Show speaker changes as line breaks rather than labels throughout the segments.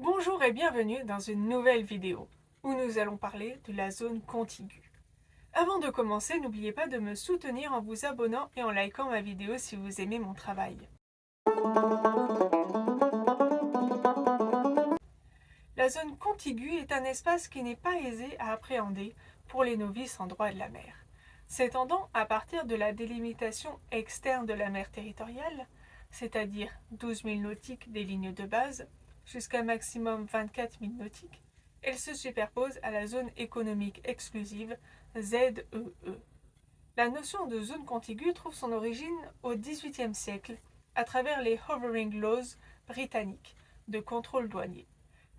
Bonjour et bienvenue dans une nouvelle vidéo où nous allons parler de la zone contiguë. Avant de commencer, n'oubliez pas de me soutenir en vous abonnant et en likant ma vidéo si vous aimez mon travail. La zone contiguë est un espace qui n'est pas aisé à appréhender pour les novices en droit de la mer. S'étendant à partir de la délimitation externe de la mer territoriale, c'est-à-dire 12 000 nautiques des lignes de base, jusqu'à maximum 24 000 nautiques, elle se superpose à la zone économique exclusive ZEE. La notion de zone contiguë trouve son origine au XVIIIe siècle à travers les Hovering Laws britanniques de contrôle douanier.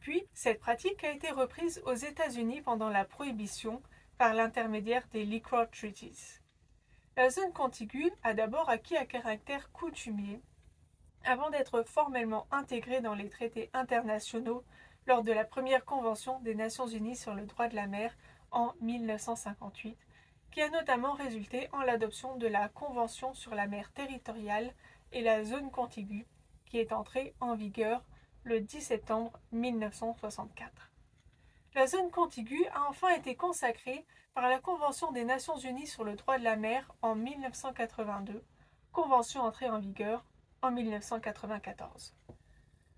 Puis, cette pratique a été reprise aux États-Unis pendant la Prohibition par l'intermédiaire des Liquor Treaties. La zone contiguë a d'abord acquis un caractère coutumier avant d'être formellement intégrée dans les traités internationaux lors de la première Convention des Nations Unies sur le droit de la mer en 1958, qui a notamment résulté en l'adoption de la Convention sur la mer territoriale et la zone contiguë, qui est entrée en vigueur le 10 septembre 1964. La zone contiguë a enfin été consacrée par la Convention des Nations Unies sur le droit de la mer en 1982, convention entrée en vigueur en 1994.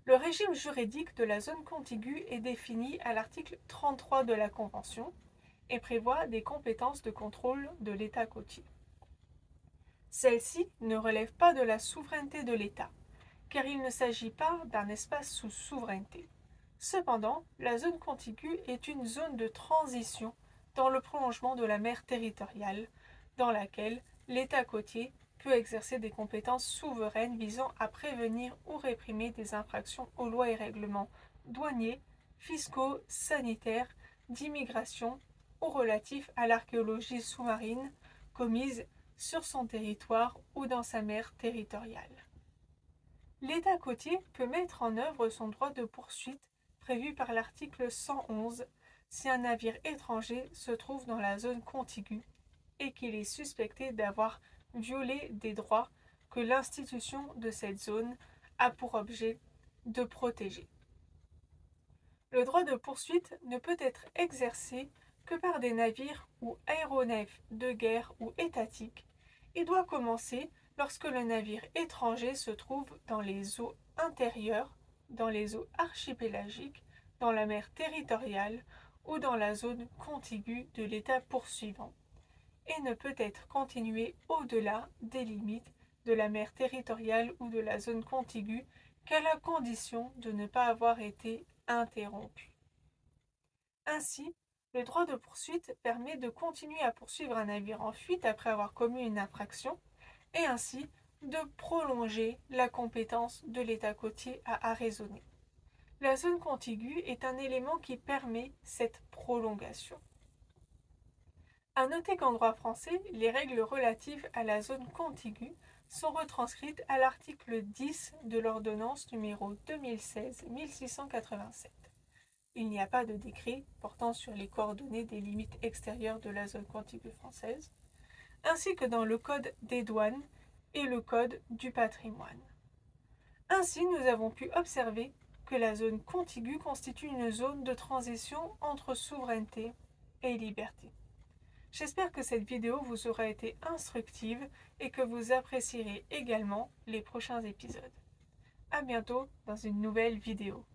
Le régime juridique de la zone contiguë est défini à l'article 33 de la Convention et prévoit des compétences de contrôle de l'État côtier. Celles-ci ne relèvent pas de la souveraineté de l'État, car il ne s'agit pas d'un espace sous souveraineté. Cependant, la zone contiguë est une zone de transition dans le prolongement de la mer territoriale, dans laquelle l'État côtier peut exercer des compétences souveraines visant à prévenir ou réprimer des infractions aux lois et règlements douaniers, fiscaux, sanitaires, d'immigration ou relatifs à l'archéologie sous-marine commise sur son territoire ou dans sa mer territoriale. L'État côtier peut mettre en œuvre son droit de poursuite prévu par l'article 111 si un navire étranger se trouve dans la zone contiguë et qu'il est suspecté d'avoir violé des droits que l'institution de cette zone a pour objet de protéger. Le droit de poursuite ne peut être exercé que par des navires ou aéronefs de guerre ou étatiques et doit commencer lorsque le navire étranger se trouve dans les eaux intérieures, dans les eaux archipélagiques, dans la mer territoriale ou dans la zone contiguë de l'État poursuivant, et ne peut être continué au-delà des limites de la mer territoriale ou de la zone contiguë qu'à la condition de ne pas avoir été interrompu. Ainsi, le droit de poursuite permet de continuer à poursuivre un navire en fuite après avoir commis une infraction et ainsi de prolonger la compétence de l'État côtier à arraisonner. La zone contiguë est un élément qui permet cette prolongation. À noter qu'en droit français, les règles relatives à la zone contiguë sont retranscrites à l'article 10 de l'ordonnance numéro 2016-1687. Il n'y a pas de décret portant sur les coordonnées des limites extérieures de la zone contiguë française, ainsi que dans le Code des douanes et le Code du patrimoine. Ainsi, nous avons pu observer que la zone contiguë constitue une zone de transition entre souveraineté et liberté. J'espère que cette vidéo vous aura été instructive et que vous apprécierez également les prochains épisodes. À bientôt dans une nouvelle vidéo.